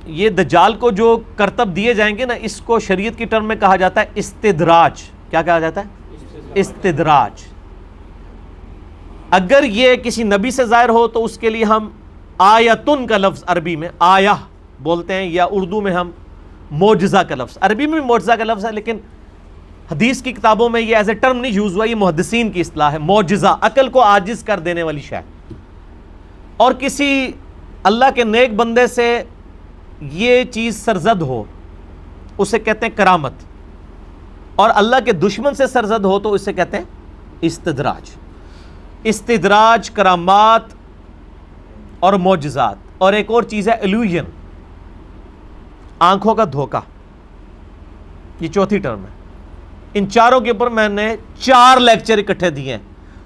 یہ دجال کو جو کرتب دیے جائیں گے نا، اس کو شریعت کی ٹرم میں کہا جاتا ہے استدراج. کیا کہا جاتا ہے؟ استدراج. اگر یہ کسی نبی سے ظاہر ہو تو اس کے لیے ہم آیتن کا لفظ عربی میں آیہ بولتے ہیں، یا اردو میں ہم معجزہ کا لفظ. عربی میں بھی معجزہ کا لفظ ہے، لیکن حدیث کی کتابوں میں یہ ایز اے ٹرم نہیں یوز ہوا. یہ محدثین کی اصطلاح ہے. معجزہ عقل کو عاجز کر دینے والی شے. اور کسی اللہ کے نیک بندے سے یہ چیز سرزد ہو اسے کہتے ہیں کرامت، اور اللہ کے دشمن سے سرزد ہو تو اسے کہتے ہیں استدراج. استدراج، کرامات اور معجزات. اور ایک اور چیز ہے ایلوژن، آنکھوں کا دھوکہ. یہ چوتھی ٹرم ہے. ان چاروں کے اوپر میں نے 4 لیکچر اکٹھے دیے ہیں،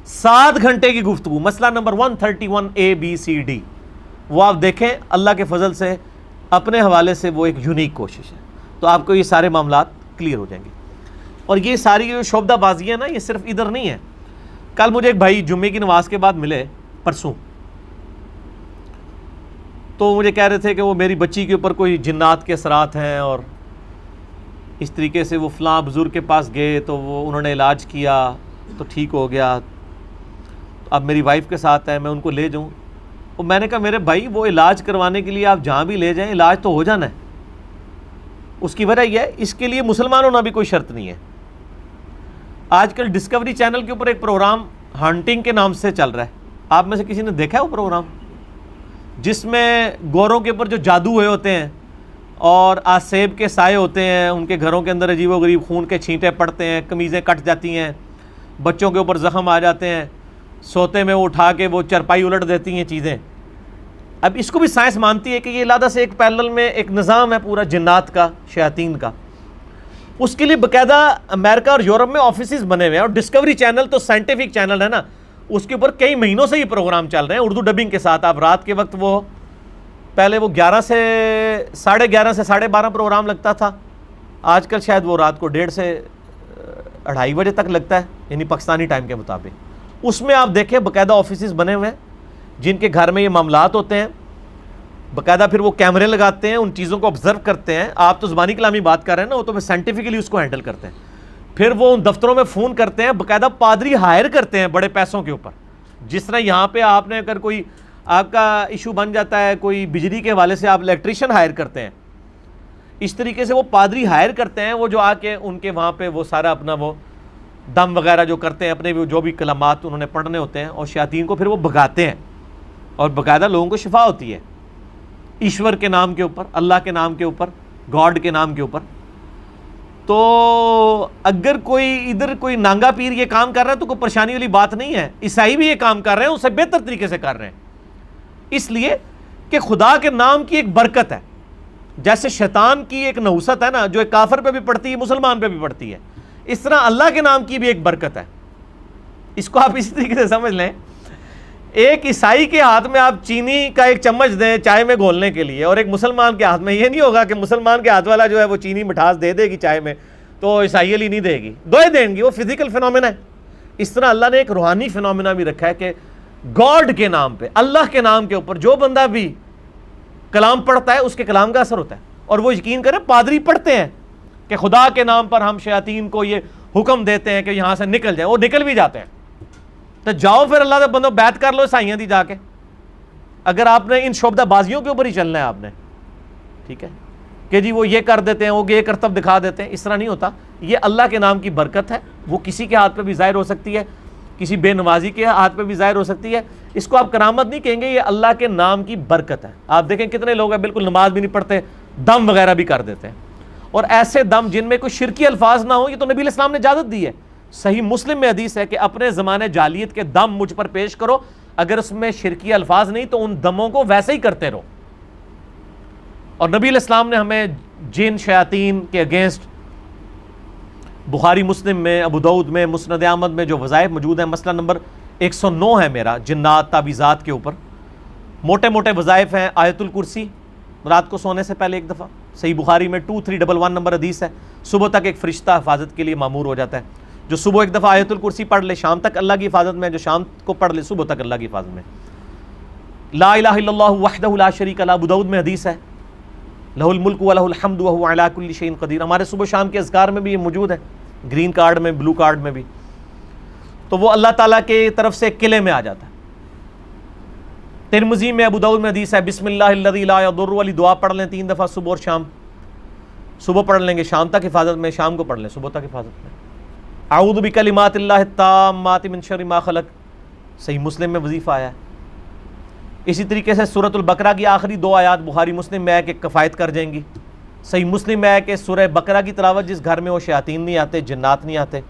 7 گھنٹے کی گفتگو. مسئلہ نمبر 131 ABCD وہ آپ دیکھیں. اللہ کے فضل سے اپنے حوالے سے وہ ایک یونیک کوشش ہے، تو آپ کو یہ سارے معاملات کلیئر ہو جائیں گے. اور یہ ساری جو شعبدہ بازی ہے نا، یہ صرف ادھر نہیں ہے. کل مجھے ایک بھائی جمعے کی نماز کے بعد ملے، پرسوں، تو مجھے کہہ رہے تھے کہ وہ میری بچی کے اوپر کوئی جنات کے اثرات ہیں، اور اس طریقے سے وہ فلاں بزرگ کے پاس گئے تو وہ انہوں نے علاج کیا تو ٹھیک ہو گیا. اب میری وائف کے ساتھ ہے، میں ان کو لے جاؤں. اور میں نے کہا میرے بھائی وہ علاج کروانے کے لیے آپ جہاں بھی لے جائیں علاج تو ہو جانا ہے. اس کی وجہ یہ ہے اس کے لیے مسلمان ہونا بھی کوئی شرط نہیں ہے. آج کل ڈسکوری چینل کے اوپر ایک پروگرام ہنٹنگ کے نام سے چل رہا ہے. آپ میں سے کسی نے دیکھا ہے وہ پروگرام؟ جس میں گوروں کے اوپر جو جادو ہوئے ہوتے ہیں اور آسیب کے سائے ہوتے ہیں، ان کے گھروں کے اندر عجیب و غریب خون کے چھینٹے پڑتے ہیں، قمیضیں کٹ جاتی ہیں، بچوں کے اوپر زخم آ جاتے ہیں، سوتے میں وہ اٹھا کے وہ چرپائی الٹ دیتی ہیں چیزیں. اب اس کو بھی سائنس مانتی ہے کہ یہ علیحدہ سے ایک پیرلل میں ایک نظام ہے پورا جنات کا، شیاطین کا. اس کے لیے باقاعدہ امریکہ اور یورپ میں آفیسز بنے ہوئے ہیں. اور ڈسکوری چینل تو سائنٹیفک چینل ہے نا، اس کے اوپر کئی مہینوں سے یہ پروگرام چل رہے ہیں اردو ڈبنگ کے ساتھ. آپ رات کے وقت وہ پہلے وہ 11 سے 11:30 سے 12:30 پروگرام لگتا تھا. آج کل شاید وہ رات کو 1:30 سے 2:30 بجے تک لگتا ہے، یعنی پاکستانی ٹائم کے مطابق. اس میں آپ دیکھیں باقاعدہ آفیسز بنے ہوئے ہیں جن کے گھر میں یہ معاملات ہوتے ہیں. باقاعدہ پھر وہ کیمرے لگاتے ہیں، ان چیزوں کو آبزرو کرتے ہیں. آپ تو زبانی کلامی بات کر رہے ہیں نا، وہ تو میں سائنٹیفکلی اس کو ہینڈل کرتے ہیں. پھر وہ ان دفتروں میں فون کرتے ہیں، باقاعدہ پادری ہائر کرتے ہیں بڑے پیسوں کے اوپر. جس طرح یہاں پہ آپ نے اگر کوئی آپ کا ایشو بن جاتا ہے کوئی بجلی کے حوالے سے، آپ الیکٹریشین ہائر کرتے ہیں، اس طریقے سے وہ پادری ہائر کرتے ہیں. وہ جو آ کے ان کے وہاں پہ وہ سارا اپنا وہ دم وغیرہ جو کرتے ہیں، اپنے جو بھی کلمات انہوں نے پڑھنے ہوتے ہیں، اور شیاطین کو پھر وہ بھگاتے ہیں. اور باقاعدہ لوگوں کو شفا ہوتی ہے ایشور کے نام کے اوپر، اللہ کے نام کے اوپر، گاڈ کے نام کے اوپر. تو اگر کوئی ادھر کوئی نانگا پیر یہ کام کر رہا ہے تو کوئی پریشانی والی بات نہیں ہے. عیسائی بھی یہ کام کر رہے ہیں، اسے بہتر طریقے سے کر رہے ہیں، اس لیے کہ خدا کے نام کی ایک برکت ہے. جیسے شیطان کی ایک نحوست ہے نا، جو ایک کافر پہ بھی پڑتی ہے مسلمان پہ بھی پڑتی ہے، اس طرح اللہ کے نام کی بھی ایک برکت ہے. اس کو آپ اسی طریقے سے سمجھ لیں. ایک عیسائی کے ہاتھ میں آپ چینی کا ایک چمچ دیں چائے میں گھولنے کے لیے، اور ایک مسلمان کے ہاتھ میں، یہ نہیں ہوگا کہ مسلمان کے ہاتھ والا جو ہے وہ چینی مٹھاس دے دے گی چائے میں تو عیسائی علی نہیں دے گی، دوئے دیں گی. وہ فزیکل فینومینا ہے. اس طرح اللہ نے ایک روحانی فینومینا بھی رکھا ہے کہ گاڈ کے نام پہ، اللہ کے نام کے اوپر جو بندہ بھی کلام پڑھتا ہے اس کے کلام کا اثر ہوتا ہے. اور وہ یقین کریں پادری پڑھتے ہیں کہ خدا کے نام پر ہم شیاطین کو یہ حکم دیتے ہیں کہ یہاں سے نکل جائیں، وہ نکل بھی جاتے ہیں. تو جاؤ پھر اللہ کے بندوں بیعت کر لو عیسائیاں دی جا کے، اگر آپ نے ان شعبدہ بازیوں کے اوپر ہی چلنا ہے آپ نے. ٹھیک ہے کہ جی وہ یہ کر دیتے ہیں، وہ یہ کرتب دکھا دیتے ہیں، اس طرح نہیں ہوتا. یہ اللہ کے نام کی برکت ہے، وہ کسی کے ہاتھ پہ بھی ظاہر ہو سکتی ہے، کسی بے نمازی کے ہاتھ پہ بھی ظاہر ہو سکتی ہے. اس کو آپ کرامت نہیں کہیں گے، یہ اللہ کے نام کی برکت ہے. آپ دیکھیں کتنے لوگ ہیں بالکل نماز بھی نہیں پڑھتے، دم وغیرہ بھی کر دیتے ہیں. اور ایسے دم جن میں کوئی شرکی الفاظ نہ ہو، یہ تو نبی علیہ السلام نے اجازت دی ہے. صحیح مسلم میں حدیث ہے کہ اپنے زمانے جاہلیت کے دم مجھ پر پیش کرو، اگر اس میں شرکی الفاظ نہیں تو ان دموں کو ویسے ہی کرتے رہو. اور نبی علیہ السلام نے ہمیں جن شیاطین کے اگینسٹ بخاری مسلم میں، ابو داؤد میں، مسند احمد میں جو وظائف موجود ہیں، مسئلہ نمبر 109 ہے میرا جنات تعویذات کے اوپر. موٹے موٹے وظائف ہیں. آیت الکرسی رات کو سونے سے پہلے ایک دفعہ، صحیح بخاری میں 2311 نمبر حدیث ہے. صبح تک ایک فرشتہ حفاظت کے لیے مامور ہو جاتا ہے. جو صبح ایک دفعہ آیت الکرسی پڑھ لے شام تک اللہ کی حفاظت میں، جو شام کو پڑھ لے صبح تک اللہ کی حفاظت میں. لا الہ الا اللہ وحدہ لا شریک لہ، ابو داؤد میں حدیث ہے. لہ الملک و لہ الحمد وہو علی کل شیء قدیر. ہمارے صبح شام کے اذکار میں بھی یہ موجود ہے, گرین کارڈ میں, بلو کارڈ میں بھی. تو وہ اللہ تعالیٰ کے طرف سے قلعے میں آ جاتا ہے. ترمذی میں, ابو داؤد میں حدیث ہے, بسم اللہ الذی لا یضر والی دعا پڑھ لیں 3 دفعہ صبح اور شام. صبح پڑھ لیں گے شام تک حفاظت میں, شام کو پڑھ لیں صبح تک حفاظت میں. اعوذ بکلمات اللہ التامات من شر ما خلق, صحیح مسلم میں وظیفہ آیا ہے. اسی طریقے سے سورۃ البقرہ کی آخری 2 آیات بخاری مسلم میں ہے کہ کفایت کر جائیں گی. صحیح مسلم میں ہے کہ سورہ بقرہ کی تلاوت جس گھر میں وہ شیاطین نہیں آتے, جنات نہیں آتے.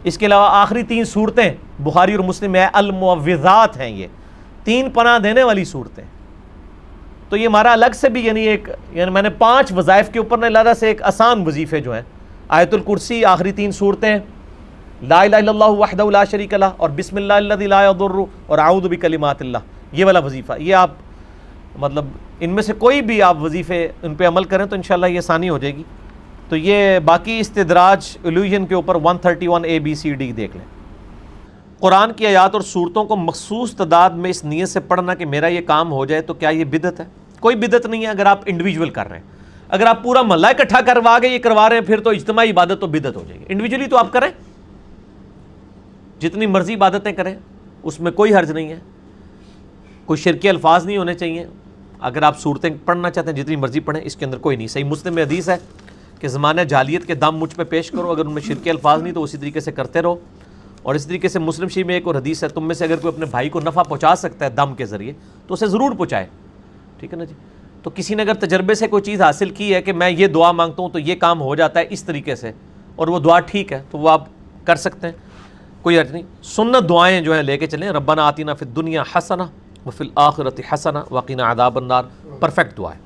اس کے علاوہ آخری 3 صورتیں بخاری اور مسلم میں ہے, المعوذات ہیں, یہ 3 پناہ دینے والی صورتیں. تو یہ ہمارا الگ سے بھی یعنی میں نے 5 وظائف کے اوپر نے علیحدہ سے ایک آسان وظیفے جو ہیں, آیت الکرسی, آخری 3 صورتیں, لا الہ الا اللہ وحدہ لا شریک لہ, اور بسم اللہ الذی لا یضر, اور اعوذ بکلمات اللہ, یہ والا وظیفہ. یہ آپ مطلب ان میں سے کوئی بھی آپ وظیفے ان پہ عمل کریں تو انشاءاللہ یہ آسانی ہو جائے گی. تو یہ باقی استدراج الوژن کے اوپر 131 ABCD دیکھ لیں. قرآن کی آیات اور صورتوں کو مخصوص تعداد میں اس نیت سے پڑھنا کہ میرا یہ کام ہو جائے, تو کیا یہ بدعت ہے؟ کوئی بدعت نہیں ہے اگر آپ انڈیویجول کر رہے ہیں. اگر آپ پورا محلہ اکٹھا کروا کے یہ کروا رہے ہیں پھر تو اجتماعی عبادت تو بدعت ہو جائے گی. انڈیویجولی تو آپ کریں, جتنی مرضی عبادتیں کریں, اس میں کوئی حرج نہیں ہے, کوئی شرکی الفاظ نہیں ہونے چاہیے. اگر آپ صورتیں پڑھنا چاہتے ہیں جتنی مرضی پڑھیں, اس کے اندر کوئی نہیں. صحیح مسلم میں حدیث ہے کہ زمانہ جاہلیت کے دم مجھ پہ پیش کرو, اگر ان میں شرکی الفاظ نہیں تو اسی طریقے سے کرتے رہو. اور اس طریقے سے مسلم شریف میں ایک اور حدیث ہے, تم میں سے اگر کوئی اپنے بھائی کو نفع پہنچا سکتا ہے دم کے ذریعے تو اسے ضرور پہنچائے. ٹھیک ہے نا جی. تو کسی نے اگر تجربے سے کوئی چیز حاصل کی ہے کہ میں یہ دعا مانگتا ہوں تو یہ کام ہو جاتا ہے اس طریقے سے, اور وہ دعا ٹھیک ہے, تو وہ آپ کر سکتے ہیں, کوئی حرج نہیں. سنت دعائیں جو ہیں لے کے چلیں, ربنا آتنا فی الدنیا حسنہ وفی الآخرۃ حسنہ وقنا عذاب النار, پرفیکٹ دعا ہے.